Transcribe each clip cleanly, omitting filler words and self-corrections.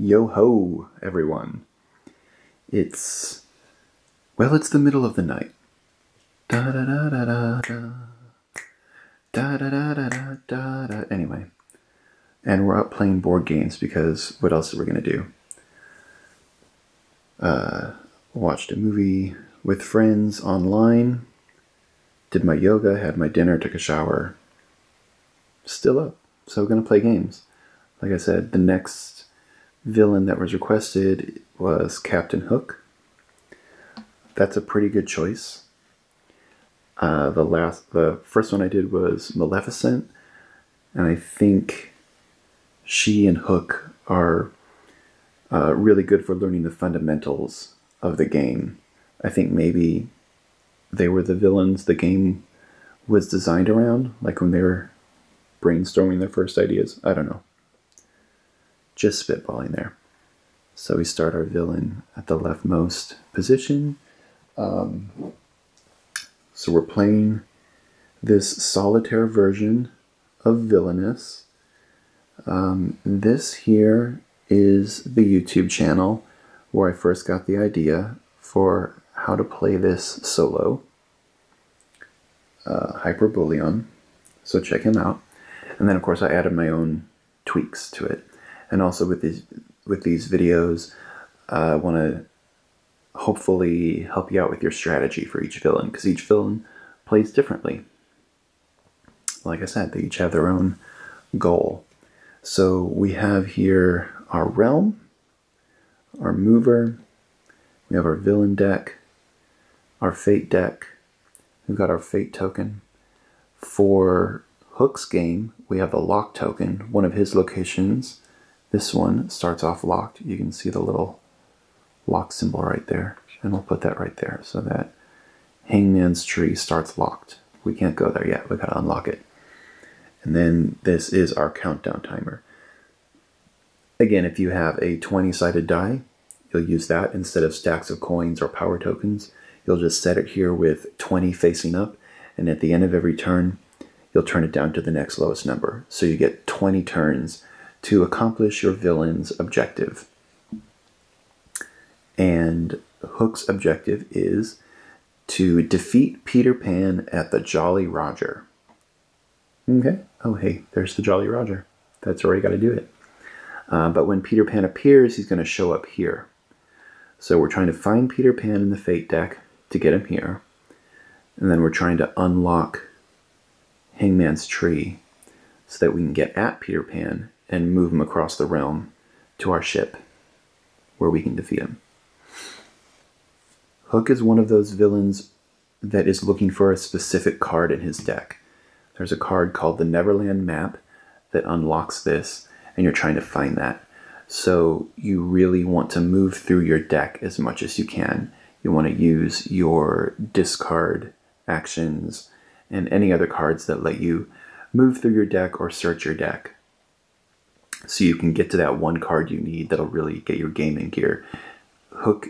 Yo-ho, everyone. It's the middle of the night. Da-da-da-da-da-da. Da-da-da-da-da-da-da. Anyway, and we're up playing board games because what else are we going to do? Watched a movie with friends online, did my yoga, had my dinner, took a shower. Still up, so we're going to play games. Like I said, the next villain that was requested was Captain Hook. That's a pretty good choice. The first one I did was Maleficent, and I think she and Hook are really good for learning the fundamentals of the game. I think maybe they were the villains the game was designed around, like when they were brainstorming their first ideas. I don't know. Just spitballing there. So we start our villain at the leftmost position. So we're playing this solitaire version of Villainous. This here is the YouTube channel where I first got the idea for how to play this solo. Hyperbolion. So check him out. And then of course I added my own tweaks to it. And also with these videos, I want to hopefully help you out with your strategy for each villain, because each villain plays differently. Like I said, they each have their own goal. So we have here our realm, our mover, we have our villain deck, our fate deck, we've got our fate token. For Hook's game, we have the lock token, one of his locations. This one starts off locked. You can see the little lock symbol right there, and we'll put that right there so that Hangman's Tree starts locked. We can't go there yet, we gotta unlock it. And then this is our countdown timer. Again, if you have a 20-sided die, you'll use that instead of stacks of coins or power tokens. You'll just set it here with 20 facing up, and at the end of every turn, you'll turn it down to the next lowest number. So you get 20 turns to accomplish your villain's objective. And Hook's objective is to defeat Peter Pan at the Jolly Roger. Okay. Oh, hey, there's the Jolly Roger. That's where you got to do it. But when Peter Pan appears, he's going to show up here. So we're trying to find Peter Pan in the Fate deck to get him here. And then we're trying to unlock Hangman's Tree so that we can get at Peter Pan and move him across the realm to our ship where we can defeat him. Hook is one of those villains that is looking for a specific card in his deck. There's a card called the Neverland Map that unlocks this, and you're trying to find that. So you really want to move through your deck as much as you can. You want to use your discard actions and any other cards that let you move through your deck or search your deck, so you can get to that one card you need that'll really get your game in gear. Hook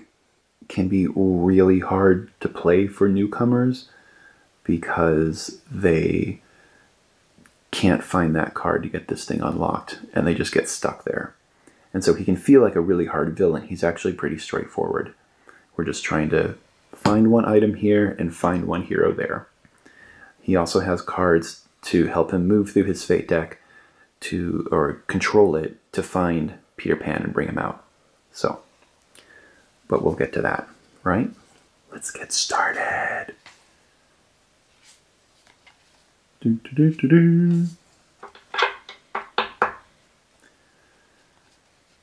can be really hard to play for newcomers because they can't find that card to get this thing unlocked, and they just get stuck there. And so he can feel like a really hard villain. He's actually pretty straightforward. We're just trying to find one item here and find one hero there. He also has cards to help him move through his fate deck or control it to find Peter Pan and bring him out. So, but we'll get to that, right? Let's get started.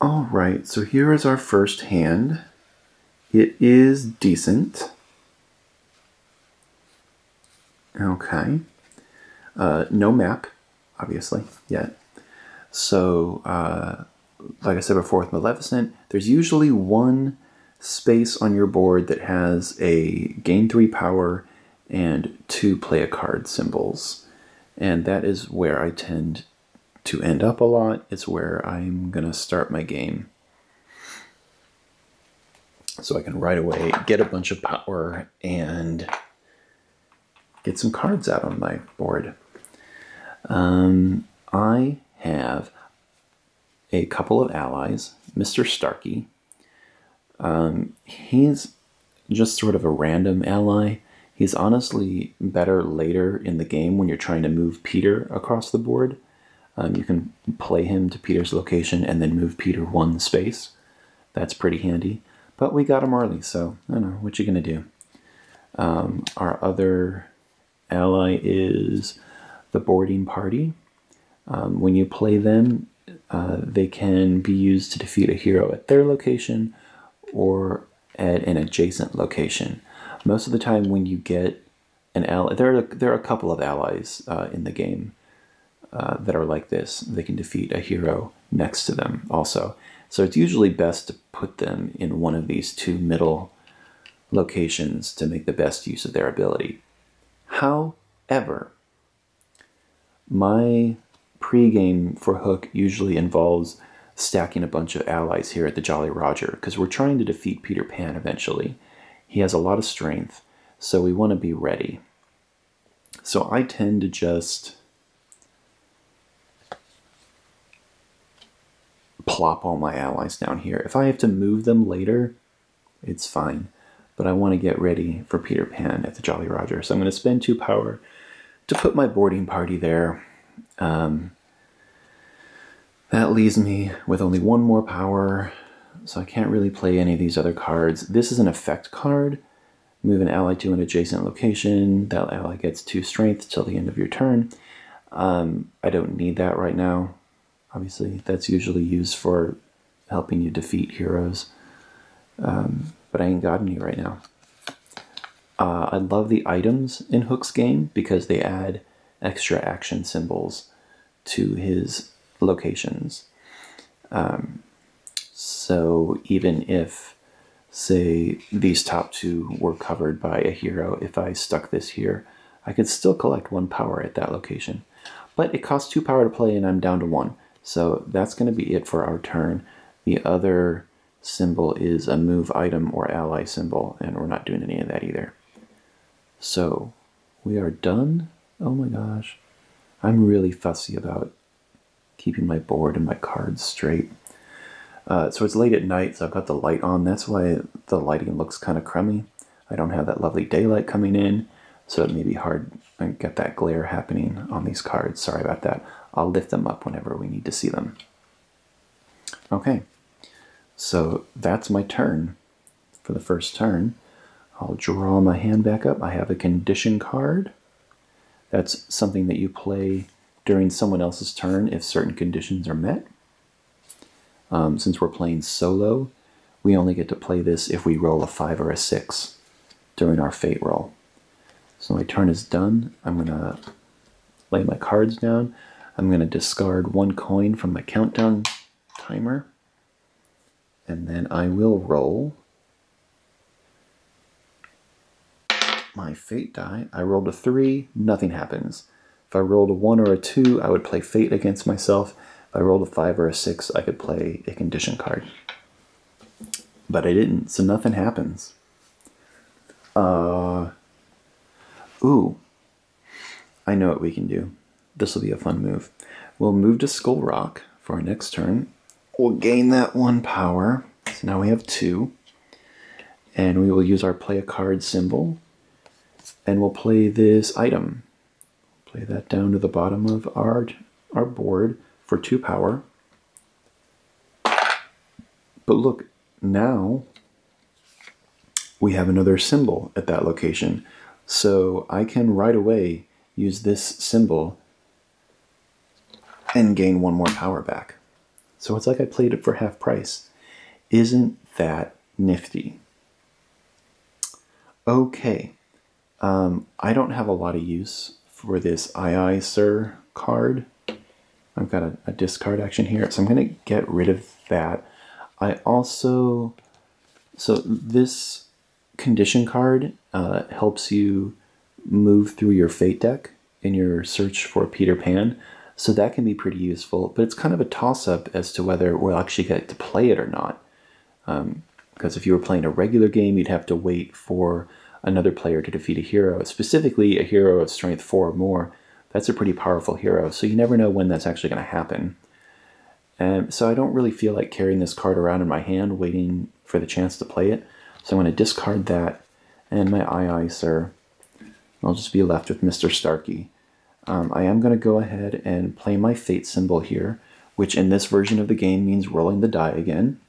All right, so here is our first hand. It is decent. Okay. No map, obviously, yet. So, like I said before with Maleficent, there's usually one space on your board that has a gain 3 power and 2 play a card symbols. And that is where I tend to end up a lot. It's where I'm going to start my game. So I can right away get a bunch of power and get some cards out on my board. I have a couple of allies Mr. Starkey. He's just sort of a random ally. He's honestly better later in the game when you're trying to move Peter across the board. You can play him to Peter's location and then move Peter one space. That's pretty handy. But we got him early, so I don't know, what you gonna do? Our other ally is the boarding party. When you play them, they can be used to defeat a hero at their location or at an adjacent location. Most of the time when you get an ally, there are a couple of allies in the game that are like this. They can defeat a hero next to them also. So it's usually best to put them in one of these two middle locations to make the best use of their ability. However, my pregame for Hook usually involves stacking a bunch of allies here at the Jolly Roger, because we're trying to defeat Peter Pan eventually. He has a lot of strength, so we want to be ready. So I tend to just plop all my allies down here. If I have to move them later, it's fine. But I want to get ready for Peter Pan at the Jolly Roger. So I'm going to spend 2 power to put my boarding party there. That leaves me with only 1 more power, so I can't really play any of these other cards. This is an effect card. Move an ally to an adjacent location. That ally gets 2 strength till the end of your turn. I don't need that right now. Obviously, that's usually used for helping you defeat heroes. But I ain't got any right now. I love the items in Hook's game because they add extra action symbols to his locations. So even if, say, these top 2 were covered by a hero, if I stuck this here, I could still collect 1 power at that location. But it costs 2 power to play and I'm down to 1. So that's going to be it for our turn. The other symbol is a move item or ally symbol, and we're not doing any of that either. So we are done. Oh my gosh. I'm really fussy about keeping my board and my cards straight. So it's late at night, so I've got the light on. That's why the lighting looks kind of crummy. I don't have that lovely daylight coming in, so it may be hard to get that glare happening on these cards. Sorry about that. I'll lift them up whenever we need to see them. Okay, so that's my turn. For the first turn, I'll draw my hand back up. I have a condition card. That's something that you play during someone else's turn if certain conditions are met. Since we're playing solo, we only get to play this if we roll a 5 or a 6 during our fate roll. So my turn is done. I'm going to lay my cards down. I'm going to discard 1 coin from my countdown timer. And then I will roll my fate die. I rolled a 3, nothing happens. If I rolled a 1 or a 2, I would play fate against myself. If I rolled a 5 or a 6, I could play a condition card. But I didn't, so nothing happens. Ooh, I know what we can do. This will be a fun move. We'll move to Skull Rock for our next turn. We'll gain that 1 power. So now we have 2. And we will use our play a card symbol. And we'll play this item. Play that down to the bottom of our board for 2 power. But look, now we have another symbol at that location. So I can right away use this symbol and gain 1 more power back. So it's like I played it for half price. Isn't that nifty? Okay. I don't have a lot of use for this Aye Sir card. I've got a discard action here, so I'm going to get rid of that. So this condition card helps you move through your fate deck in your search for Peter Pan, so that can be pretty useful, but it's kind of a toss-up as to whether we'll actually get to play it or not. Because if you were playing a regular game, you'd have to wait for another player to defeat a hero, specifically a hero of strength 4 or more. That's a pretty powerful hero, so you never know when that's actually going to happen. And so I don't really feel like carrying this card around in my hand waiting for the chance to play it. So I'm going to discard that and my Aye, sir. I'll just be left with Mr. Starkey. I am going to go ahead and play my fate symbol here, which in this version of the game means rolling the die again.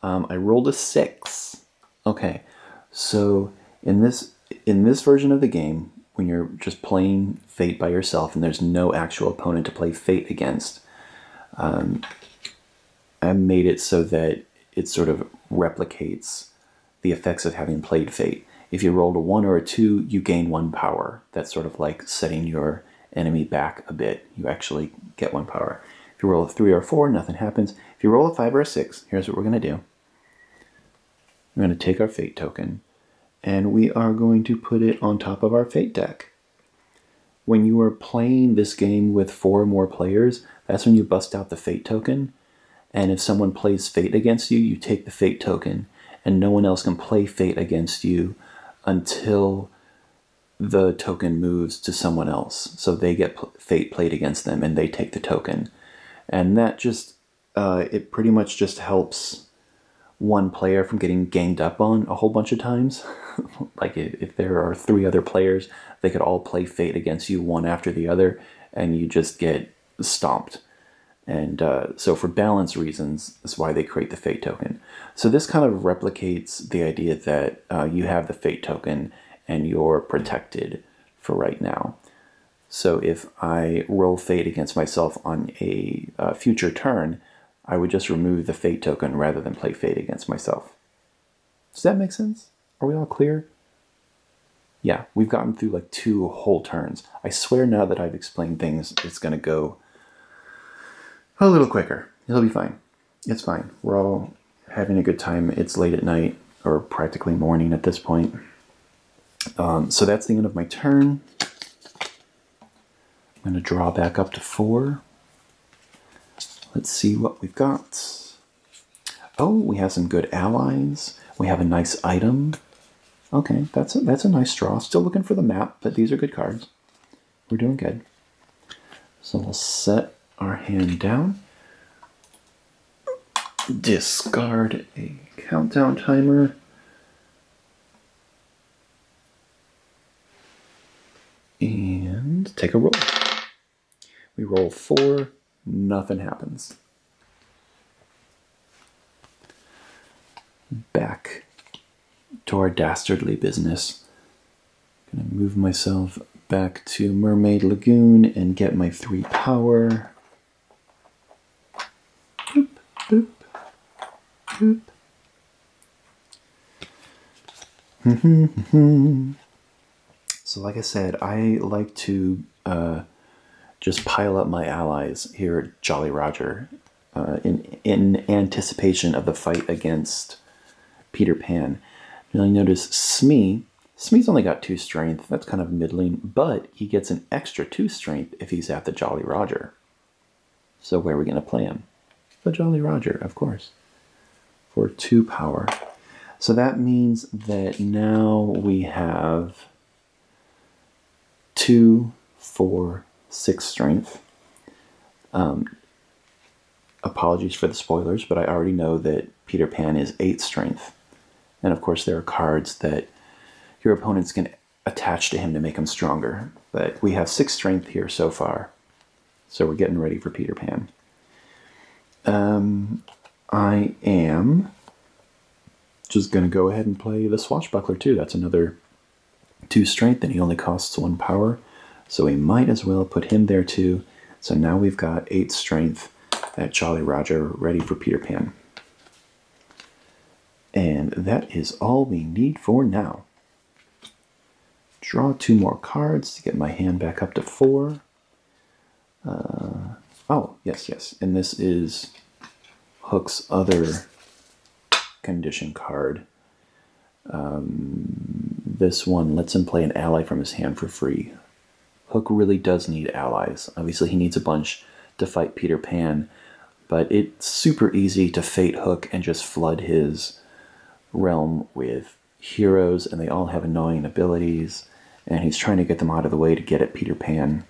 I rolled a 6. Okay, so in this version of the game, when you're just playing fate by yourself and there's no actual opponent to play fate against, I made it so that it sort of replicates the effects of having played fate. If you rolled a 1 or a 2, you gain 1 power. That's sort of like setting your enemy back a bit. You actually get 1 power. If you roll a 3 or a 4, nothing happens. If you roll a 5 or a 6, here's what we're going to do. We're going to take our fate token, and we are going to put it on top of our fate deck. When you are playing this game with 4 or more players, that's when you bust out the fate token. And if someone plays fate against you, you take the fate token, and no one else can play fate against you until the token moves to someone else. So they get fate played against them, and they take the token. And that just, it pretty much just helps one player from getting ganged up on a whole bunch of times. Like if there are 3 other players, they could all play fate against you one after the other, and you just get stomped. And so for balance reasons, that's why they create the fate token. So this kind of replicates the idea that you have the fate token and you're protected for right now. So if I roll fate against myself on a future turn, I would just remove the fate token rather than play fate against myself. Does that make sense? Are we all clear? Yeah, we've gotten through like 2 whole turns. I swear now that I've explained things, it's going to go a little quicker. It'll be fine. It's fine. We're all having a good time. It's late at night, or practically morning at this point. So that's the end of my turn. I'm going to draw back up to 4. Let's see what we've got. Oh, we have some good allies. We have a nice item. Okay, that's a nice draw. Still looking for the map, but these are good cards. We're doing good. So we'll set our hand down. Discard a countdown timer. And take a roll. We roll 4, nothing happens. Back to our dastardly business. Gonna move myself back to Mermaid Lagoon and get my 3 power. Boop, boop, boop. So like I said, I like to just pile up my allies here at Jolly Roger in anticipation of the fight against Peter Pan. Now you notice Smee's only got 2 strength. That's kind of middling, but he gets an extra 2 strength if he's at the Jolly Roger. So where are we going to play him? The Jolly Roger, of course, for 2 power. So that means that now we have 2, 4, 6 strength. Apologies for the spoilers, but I already know that Peter Pan is 8 strength. And of course there are cards that your opponents can attach to him to make him stronger. But we have 6 strength here so far. So we're getting ready for Peter Pan. I am just going to go ahead and play the Swashbuckler too. That's another 2 strength, and he only costs 1 power. So we might as well put him there too. So now we've got 8 strength at Jolly Roger, ready for Peter Pan. And that is all we need for now. Draw 2 more cards to get my hand back up to 4. Oh, yes. And this is Hook's other condition card. This one lets him play an ally from his hand for free. Hook really does need allies. Obviously, he needs a bunch to fight Peter Pan, but it's super easy to fate Hook and just flood his realm with heroes, and they all have annoying abilities, and he's trying to get them out of the way to get at Peter Pan.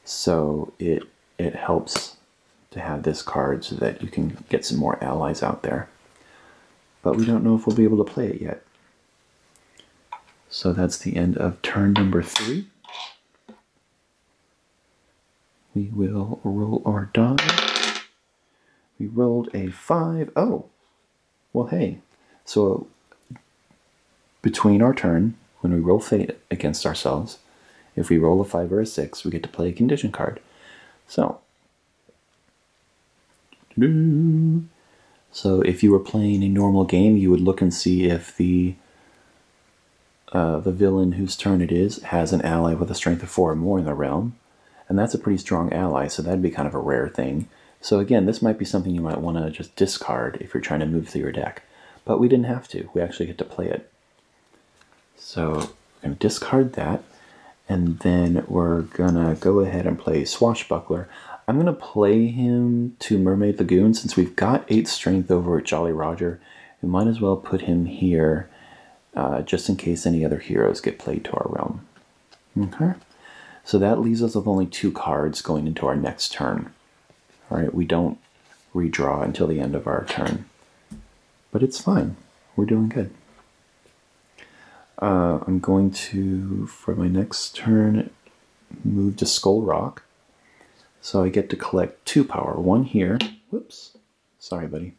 So it helps to have this card so that you can get some more allies out there. But we don't know if we'll be able to play it yet. So that's the end of turn number 3. We will roll our die. We rolled a 5. Oh, well, hey. So between our turn, when we roll fate against ourselves, if we roll a 5 or a 6, we get to play a condition card. So if you were playing a normal game, you would look and see if the villain whose turn it is has an ally with a strength of 4 or more in the realm. And that's a pretty strong ally, so that'd be kind of a rare thing. So again, this might be something you might want to just discard if you're trying to move through your deck. But we didn't have to. We actually get to play it. So we're going to discard that. And then we're going to go ahead and play Swashbuckler. I'm going to play him to Mermaid Lagoon. Since we've got 8 strength over at Jolly Roger, we might as well put him here just in case any other heroes get played to our realm. Okay. So that leaves us with only 2 cards going into our next turn. All right, we don't redraw until the end of our turn. But it's fine. We're doing good. I'm going to, for my next turn, move to Skull Rock. So I get to collect 2 power. 1 here. Whoops. Sorry, buddy.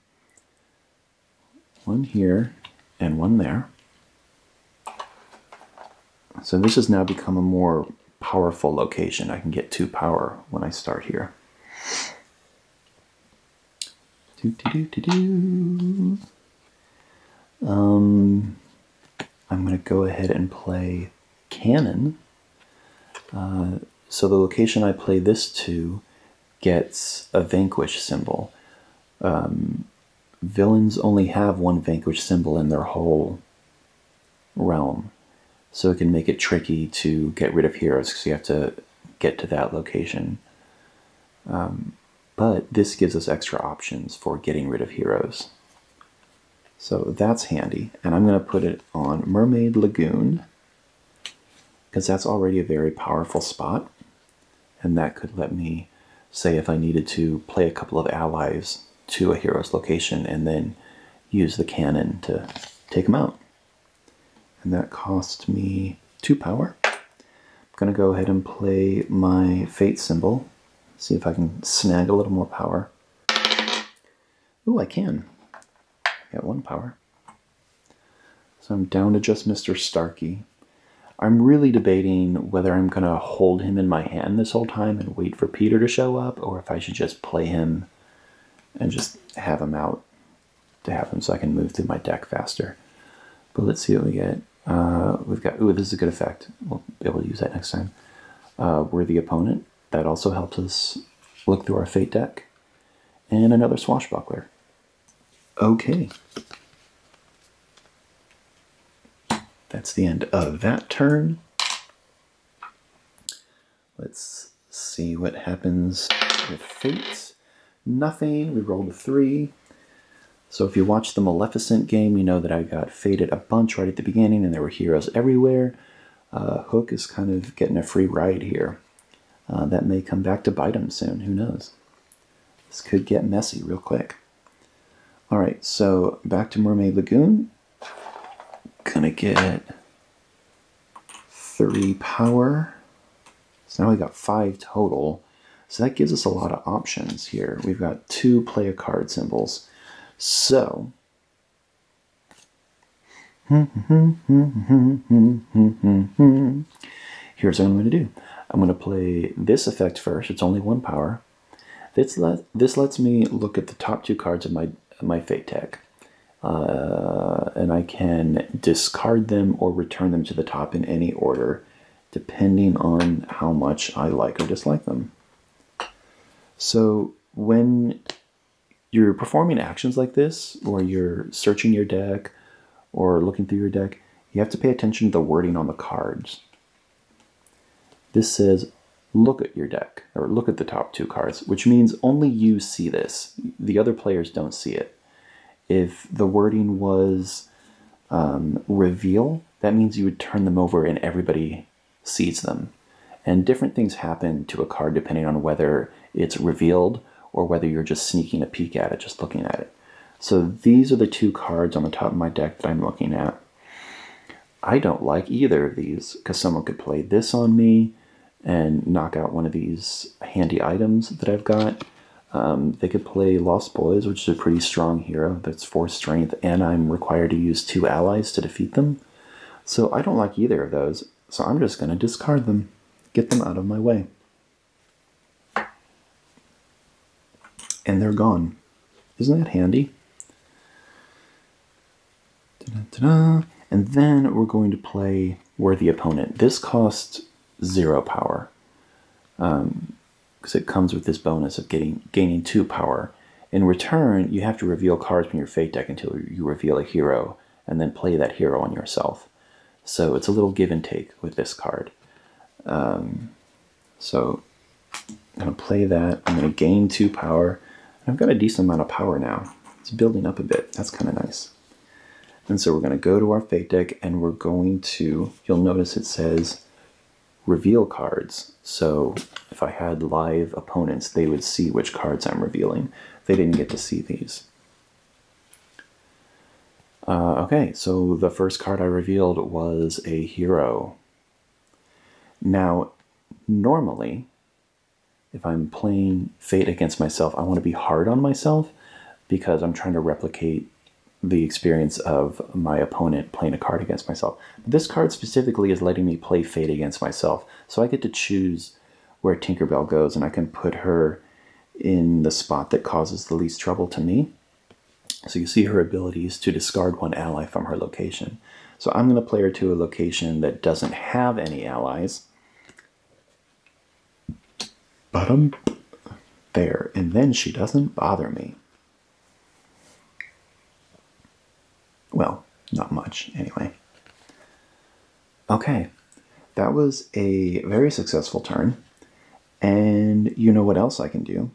1 here and 1 there. So this has now become a more powerful location. I can get 2 power when I start here. I'm going to go ahead and play Cannon. So the location I play this to gets a Vanquish symbol. Villains only have 1 Vanquish symbol in their whole realm. So it can make it tricky to get rid of heroes because you have to get to that location. But this gives us extra options for getting rid of heroes. So that's handy. And I'm going to put it on Mermaid Lagoon because that's already a very powerful spot. And that could let me, say if I needed to, play a couple of allies to a hero's location and then use the cannon to take them out. And that cost me 2 power. I'm going to go ahead and play my fate symbol. See if I can snag a little more power. Ooh, I can. Got 1 power. So I'm down to just Mr. Starkey. I'm really debating whether I'm going to hold him in my hand this whole time and wait for Peter to show up, or if I should just play him and just have him out to have him so I can move through my deck faster. But let's see what we get. We've got, ooh, this is a good effect. We'll be able to use that next time. Worthy Opponent. That also helps us look through our fate deck. And another Swashbuckler. Okay. That's the end of that turn. Let's see what happens with fate. Nothing. We rolled a 3. So if you watch the Maleficent game, you know that I got fated a bunch right at the beginning and there were heroes everywhere. Hook is kind of getting a free ride here. That may come back to bite him soon. Who knows? This could get messy real quick. Alright, so back to Mermaid Lagoon. Gonna get 3 power. So now we got 5 total. So that gives us a lot of options here. We've got 2 play a card symbols. So here's what I'm going to do. I'm going to play this effect first. It's only 1 power. This lets me look at the top 2 cards of my fate deck. And I can discard them or return them to the top in any order, depending on how much I like or dislike them. So when you're performing actions like this, or you're searching your deck, or looking through your deck, you have to pay attention to the wording on the cards. This says, look at your deck, or look at the top 2 cards, which means only you see this. The other players don't see it. If the wording was reveal, that means you would turn them over and everybody sees them. And different things happen to a card depending on whether it's revealed or whether you're just sneaking a peek at it, just looking at it. So these are the two cards on the top of my deck that I'm looking at. I don't like either of these because someone could play this on me and knock out one of these handy items that I've got. They could play Lost Boys, which is a pretty strong hero. That's 4 strength, and I'm required to use 2 allies to defeat them. So I don't like either of those, so I'm just going to discard them. Get them out of my way. And they're gone. Isn't that handy? Ta-da-ta-da. And then we're going to play Worthy Opponent. This costs 0 power. Because it comes with this bonus of gaining 2 power. In return, you have to reveal cards from your Fate deck until you reveal a hero, and then play that hero on yourself. So it's a little give and take with this card. So I'm going to play that. I'm going to gain 2 power. I've got a decent amount of power now. It's building up a bit. That's kind of nice. And so we're going to go to our Fate deck, and we're going to, you'll notice it says reveal cards. So if I had live opponents, they would see which cards I'm revealing. They didn't get to see these. Okay, so the first card I revealed was a hero. Now, normally, if I'm playing Fate against myself, I want to be hard on myself because I'm trying to replicate the experience of my opponent playing a card against myself. This card specifically is letting me play Fate against myself, so I get to choose where Tinkerbell goes, and I can put her in the spot that causes the least trouble to me. So you see her abilities to discard 1 ally from her location. So I'm going to play her to a location that doesn't have any allies. Bottom there, and then she doesn't bother me. Well, not much, anyway. Okay, that was a very successful turn. And you know what else I can do?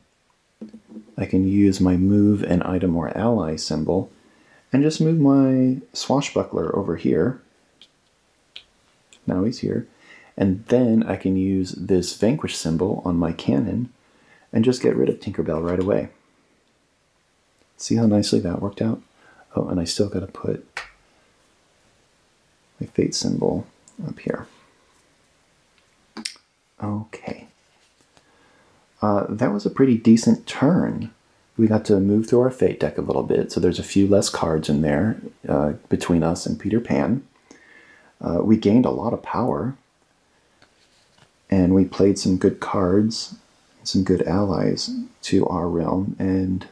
I can use my move an item or ally symbol and just move my swashbuckler over here. Now he's here. And then I can use this vanquish symbol on my cannon and just get rid of Tinkerbell right away. See how nicely that worked out? Oh, and I still got to put my Fate symbol up here. Okay. That was a pretty decent turn. We got to move through our Fate deck a little bit, so there's a few less cards in there between us and Peter Pan. We gained a lot of power, and we played some good cards, some good allies to our realm, and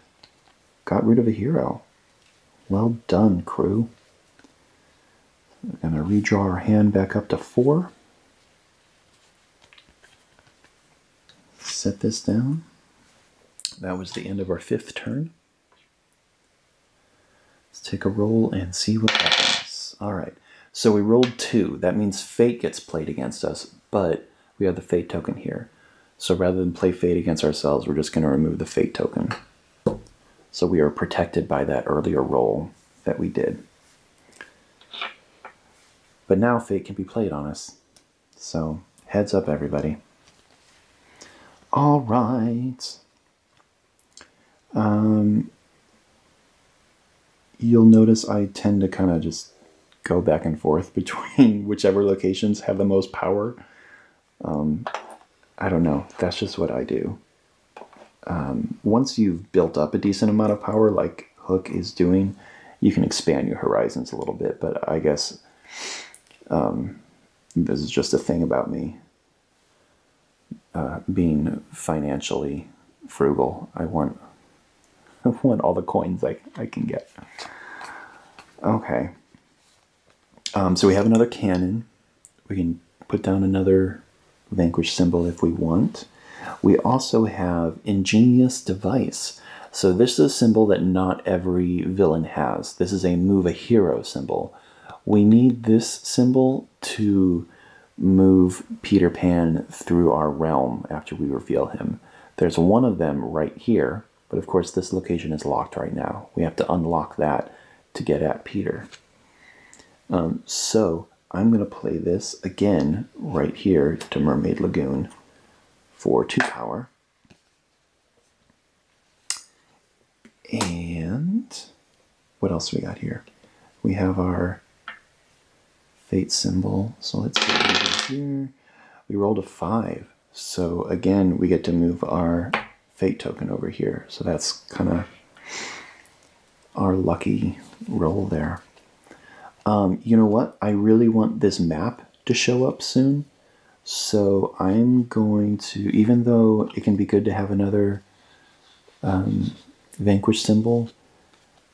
got rid of a hero. Well done, crew. We're going to redraw our hand back up to 4. Set this down. That was the end of our 5th turn. Let's take a roll and see what happens. Alright, so we rolled 2. That means Fate gets played against us, but we have the Fate token here. So rather than play Fate against ourselves, we're just going to remove the Fate token. So we are protected by that earlier roll that we did. But now Fate can be played on us. So heads up, everybody. All right. You'll notice I tend to kind of just go back and forth between whichever locations have the most power. I don't know. That's just what I do. Once you've built up a decent amount of power, like Hook is doing, you can expand your horizons a little bit. But I guess this is just a thing about me. Being financially frugal, I want all the coins I can get. Okay. So we have another cannon. We can put down another vanquish symbol if we want. We also have Ingenious Device. So this is a symbol that not every villain has. This is a move a hero symbol. We need this symbol to move Peter Pan through our realm after we reveal him. There's one of them right here, but of course this location is locked right now. We have to unlock that to get at Peter. So I'm going to play this again right here to Mermaid Lagoon for 2 power. And what else we got here? We have our fate symbol. So let's put it over here. We rolled a 5. So again, we get to move our fate token over here. So that's kind of our lucky roll there. You know what? I really want this map to show up soon. So I'm going to, even though it can be good to have another Vanquish symbol,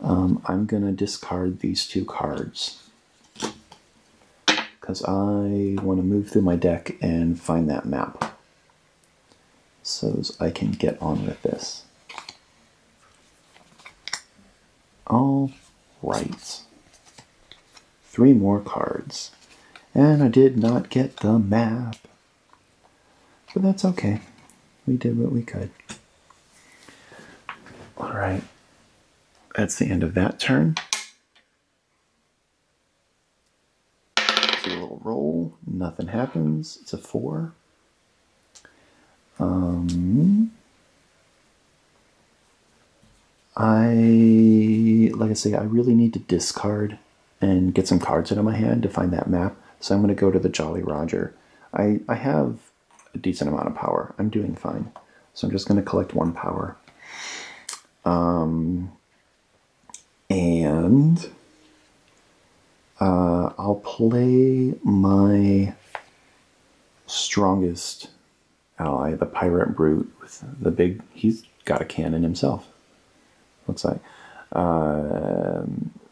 I'm going to discard these 2 cards. Because I want to move through my deck and find that map. So I can get on with this. All right. 3 more cards. And I did not get the map. But that's okay. We did what we could. Alright. That's the end of that turn. Do a little roll. Nothing happens. It's a 4. Like I say, I really need to discard and get some cards out of my hand to find that map. So I'm going to go to the Jolly Roger. I have a decent amount of power. I'm doing fine. So I'm just going to collect 1 power. I'll play my strongest ally, the Pirate Brute, with the big... He's got a cannon himself, looks like.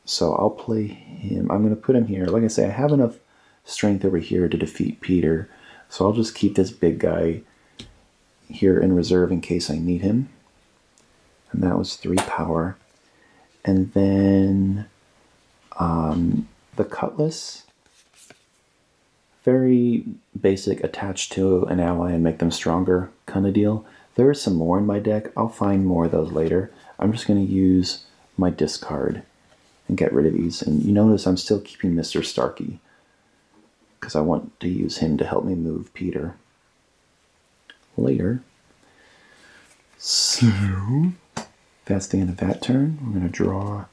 So I'll play him. I'm going to put him here. Like I say, I have enough strength over here to defeat Peter. So I'll just keep this big guy here in reserve in case I need him. And that was 3 power. And then the Cutlass. Very basic, attached to an ally and make them stronger kind of deal. There is some more in my deck. I'll find more of those later. I'm just going to use my discard and get rid of these. And you notice I'm still keeping Mr. Starkey because I want to use him to help me move Peter later. So that's the end of that turn. We're going to draw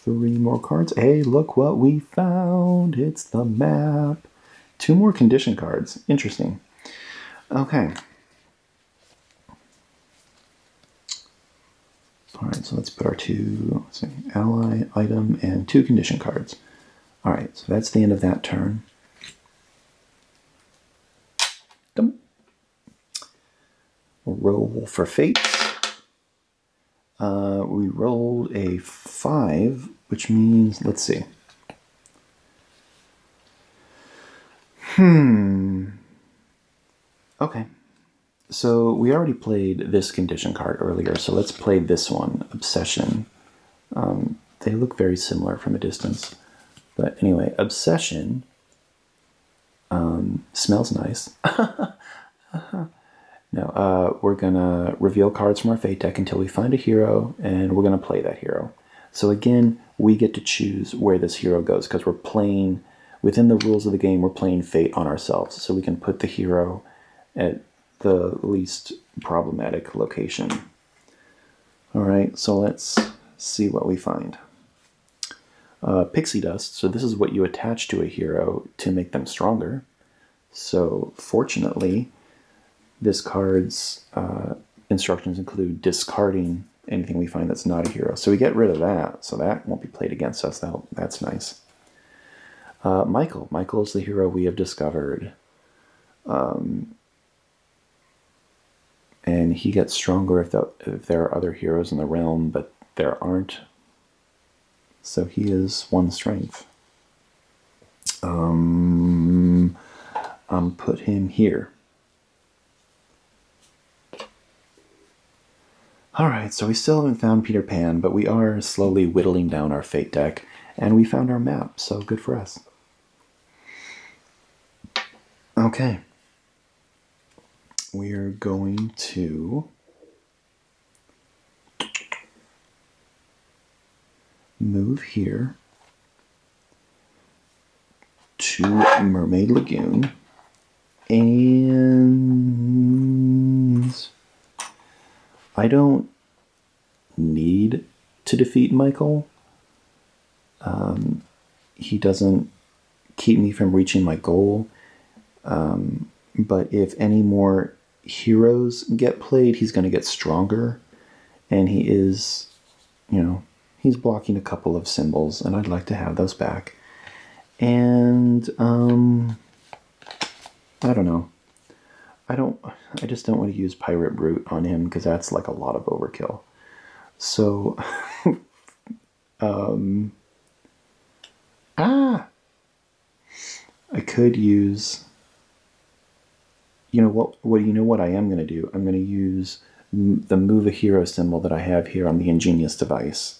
3 more cards. Hey, look what we found. It's the map. 2 more condition cards. Interesting. Okay. All right, so let's put our 2, let's see, ally, item, and 2 condition cards. All right, so that's the end of that turn. Dum. Roll for fate. We rolled a 5, which means, let's see. Okay. So we already played this condition card earlier, so let's play this one, Obsession. They look very similar from a distance. But anyway, Obsession smells nice. No, we're going to reveal cards from our Fate deck until we find a hero, and we're going to play that hero. So again, we get to choose where this hero goes, because we're playing, within the rules of the game, we're playing Fate on ourselves. So we can put the hero at the least problematic location. Alright, so let's see what we find. Pixie Dust, so this is what you attach to a hero to make them stronger. So fortunately, this card's instructions include discarding anything we find that's not a hero. So we get rid of that, so that won't be played against us. That's nice. Michael. Michael is the hero we have discovered. And he gets stronger if there are other heroes in the realm, but there aren't. So he is 1 strength. Put him here. Alright, so we still haven't found Peter Pan, but we are slowly whittling down our Fate deck, and we found our map, so good for us. Okay. We're going to move here to Mermaid Lagoon, and I don't need to defeat Michael. He doesn't keep me from reaching my goal, but if any more heroes get played, he's going to get stronger, and he is, you know, he's blocking a couple of symbols, and I'd like to have those back. And I don't know. I just don't want to use Pirate Brute on him because that's like a lot of overkill. So I could use, you know what I am going to do? I'm going to use the move a hero symbol that I have here on the Ingenious device.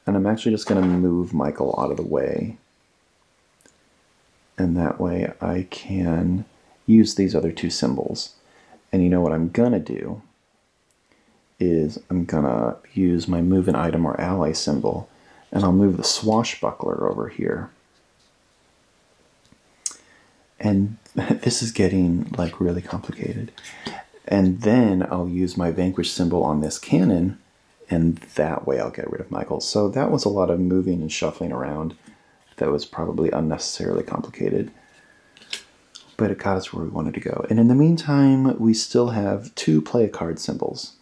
And I'm actually just going to move Michael out of the way. And that way I can use these other two symbols. And you know what I'm going to do is I'm going to use my move an item or ally symbol, and I'll move the swashbuckler over here. And this is getting like really complicated. And then I'll use my vanquish symbol on this cannon, and that way I'll get rid of Michael. So that was a lot of moving and shuffling around that was probably unnecessarily complicated. But it got us where we wanted to go. And in the meantime, we still have two play a card symbols.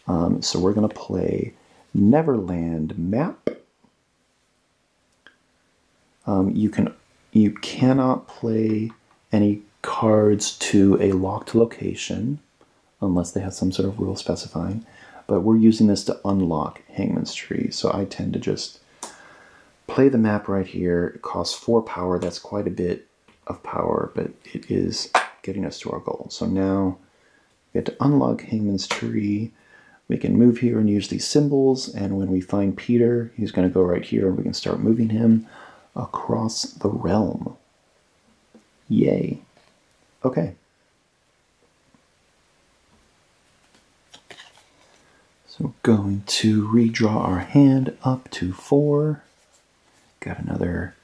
So we're going to play Neverland Map. You cannot play any cards to a locked location unless they have some sort of rule specifying. But we're using this to unlock Hangman's Tree. So I tend to just play the map right here. It costs 4 power. That's quite a bit of power, but it is getting us to our goal. So now we get to unlock Hangman's Tree. We can move here and use these symbols, and when we find Peter, he's going to go right here, and we can start moving him across the realm. Yay. Okay. So we're going to redraw our hand up to 4. Got another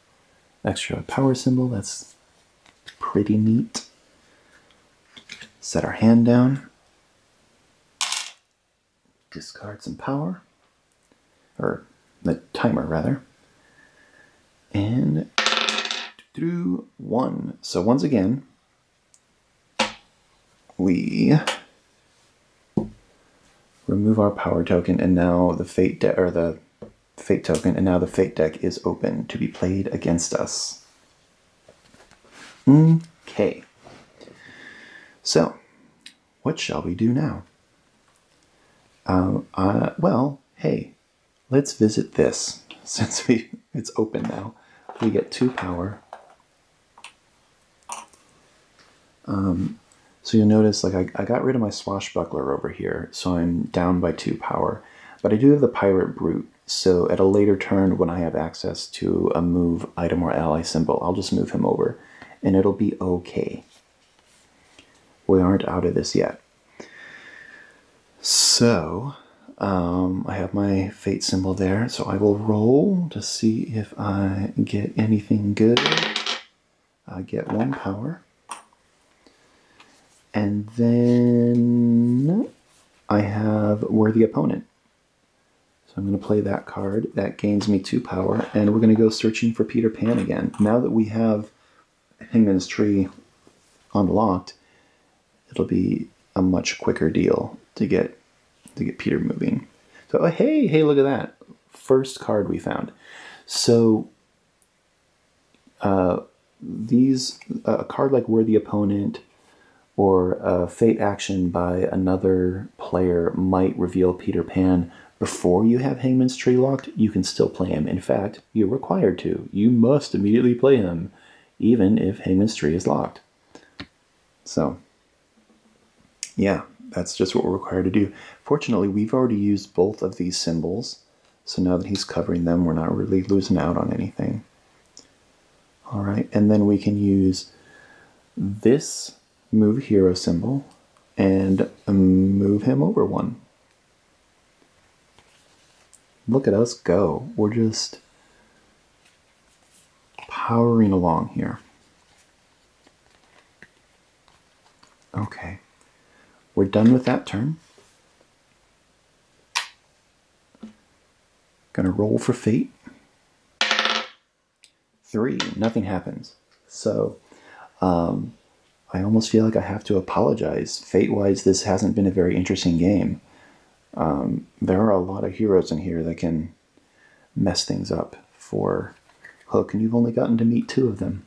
extra power symbol. That's pretty neat. Set our hand down. Discard some power. Or the timer, rather. And through 1. So once again, we remove our power token, and now the fate token, and now the fate deck is open to be played against us. Okay. So, what shall we do now? Well, hey, let's visit this. Since it's open now, we get 2 power. So you'll notice, like, I got rid of my swashbuckler over here, so I'm down by 2 power. But I do have the Pirate Brute, so at a later turn when I have access to a move item or ally symbol, I'll just move him over, and it'll be okay. We aren't out of this yet. So, I have my fate symbol there, so I will roll to see if I get anything good. I get 1 power. And then I have Worthy Opponent. So I'm going to play that card. That gains me 2 power, and we're going to go searching for Peter Pan again. Now that we have Hangman's Tree unlocked, it'll be a much quicker deal to get Peter moving. So hey, look at that. First card we found. So a card like Worthy Opponent or a fate action by another player might reveal Peter Pan before you have Hangman's Tree locked. You can still play him. In fact, you're required to. You must immediately play him, even if Hangman's Tree is locked. So, yeah, that's just what we're required to do. Fortunately, we've already used both of these symbols, so now that he's covering them, we're not really losing out on anything. All right, and then we can use this move hero symbol and move him over 1. Look at us go. We're just powering along here. Okay, we're done with that turn. Gonna roll for fate. 3, nothing happens. So, I almost feel like I have to apologize. Fate-wise, this hasn't been a very interesting game. There are a lot of heroes in here that can mess things up for Hook, and you've only gotten to meet 2 of them.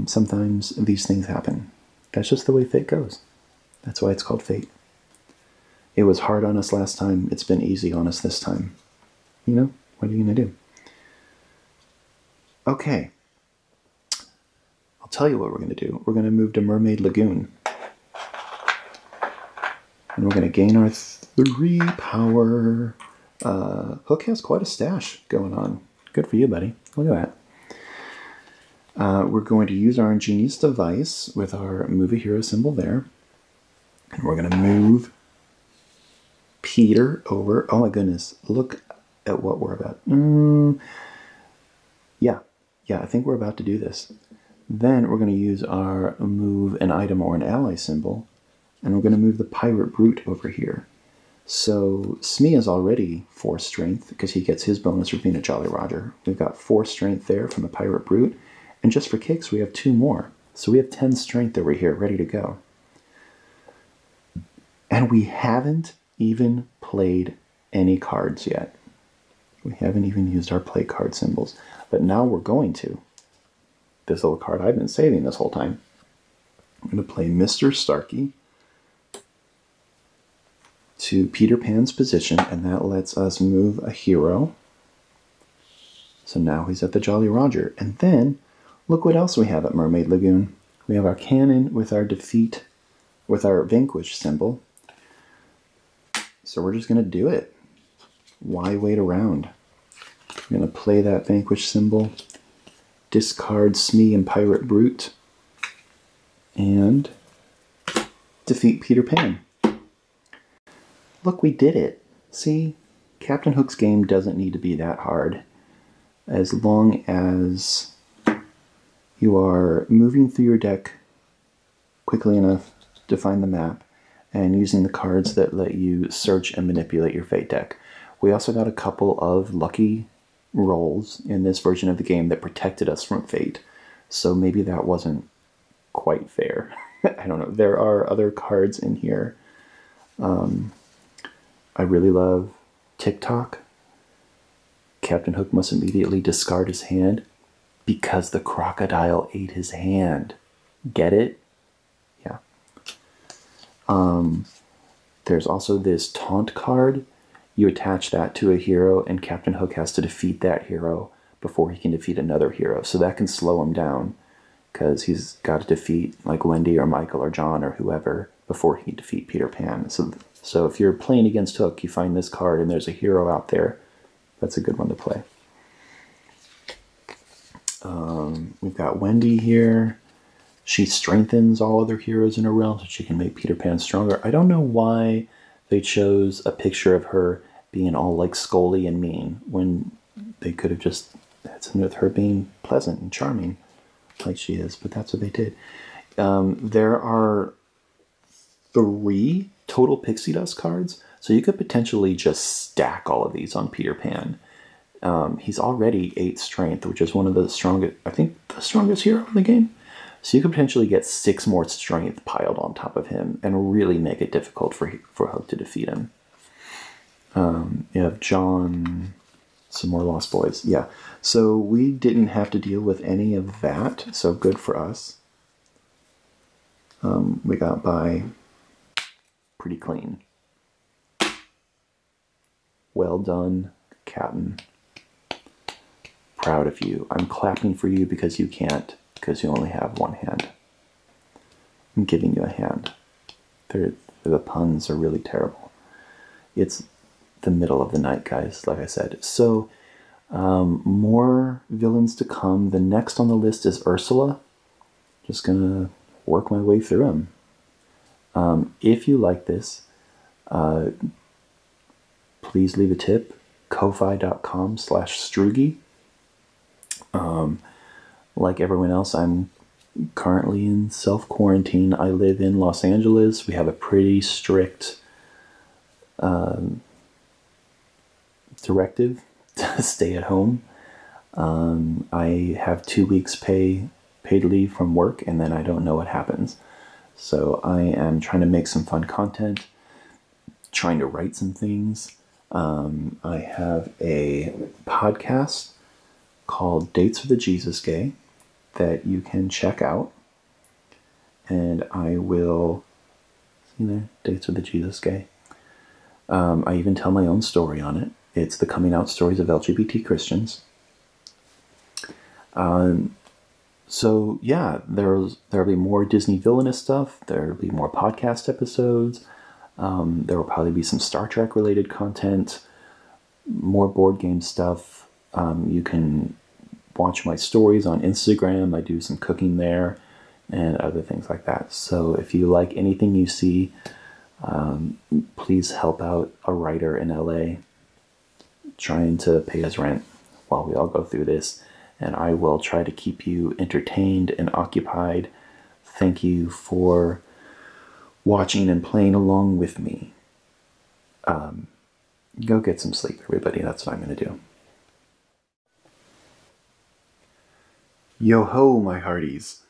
Sometimes these things happen. That's just the way fate goes. That's why it's called fate. It was hard on us last time. It's been easy on us this time. You know, what are you going to do? Okay. I'll tell you what we're going to do. We're going to move to Mermaid Lagoon. And we're going to gain our 3 power. Hook has quite a stash going on. Good for you, buddy. Look at that. We're going to use our ingenious device with our move a hero symbol there. And we're going to move Peter over. Oh my goodness. Look at what we're about. Yeah, I think we're about to do this. Then we're going to use our move an item or an ally symbol. And we're going to move the Pirate Brute over here. So Smee is already 4 strength because he gets his bonus for being a Jolly Roger. We've got 4 strength there from the Pirate Brute. And just for kicks, we have 2 more. So we have 10 strength over here, ready to go. And we haven't even played any cards yet. We haven't even used our play card symbols. But now we're going to. This little card I've been saving this whole time. I'm going to play Mr. Starkey to Peter Pan's position, and that lets us move a hero. So now he's at the Jolly Roger. And then, look what else we have at Mermaid Lagoon. We have our cannon with our defeat, with our vanquish symbol. So we're just going to do it. Why wait around? I'm going to play that vanquish symbol, discard Smee and Pirate Brute, and defeat Peter Pan. Look, we did it. See, Captain Hook's game doesn't need to be that hard. As long as you are moving through your deck quickly enough to find the map and using the cards that let you search and manipulate your fate deck. We also got a couple of lucky rolls in this version of the game that protected us from fate. So maybe that wasn't quite fair. I don't know. There are other cards in here. I really love TikTok. Captain Hook must immediately discard his hand because the crocodile ate his hand. Get it? Yeah. There's also this taunt card. You attach that to a hero, and Captain Hook has to defeat that hero before he can defeat another hero. So that can slow him down, because he's got to defeat like Wendy or Michael or John or whoever before he can defeat Peter Pan. So if you're playing against Hook, you find this card and there's a hero out there, that's a good one to play. We've got Wendy here. She strengthens all other heroes in her realm so she can make Peter Pan stronger. I don't know why they chose a picture of her being all like scoldy and mean when they could have just had something with her being pleasant and charming like she is, but that's what they did. There are 3 total pixie dust cards, so you could potentially just stack all of these on Peter Pan. He's already 8 strength, which is one of the strongest, I think the strongest hero in the game. So you could potentially get 6 more strength piled on top of him and really make it difficult for Hook to defeat him. You have John, some more Lost Boys. Yeah, so we didn't have to deal with any of that, so good for us. We got by pretty clean. Well done, Captain. Proud of you. I'm clapping for you because you can't, because you only have 1 hand. I'm giving you a hand. The puns are really terrible. It's the middle of the night, guys, like I said. So, more villains to come. The next on the list is Ursula. Just gonna work my way through them. If you like this, please leave a tip. Ko-fi.com/Strugi. Like everyone else, I'm currently in self-quarantine. I live in Los Angeles. We have a pretty strict directive to stay at home. I have 2 weeks paid leave from work, and then I don't know what happens. So I am trying to make some fun content, trying to write some things. I have a podcast called Dates with the Jesus Gay that you can check out. And I will, see there, Dates with the Jesus Gay. I even tell my own story on it. It's the coming out stories of LGBT Christians. So yeah, there'll be more Disney Villainous stuff. There'll be more podcast episodes. There will probably be some Star Trek related content, more board game stuff. You can watch my stories on Instagram. I do some cooking there and other things like that. So if you like anything you see, please help out a writer in LA trying to pay his rent while we all go through this. And I will try to keep you entertained and occupied. Thank you for watching and playing along with me. Go get some sleep, everybody. That's what I'm going to do. Yo ho, my hearties.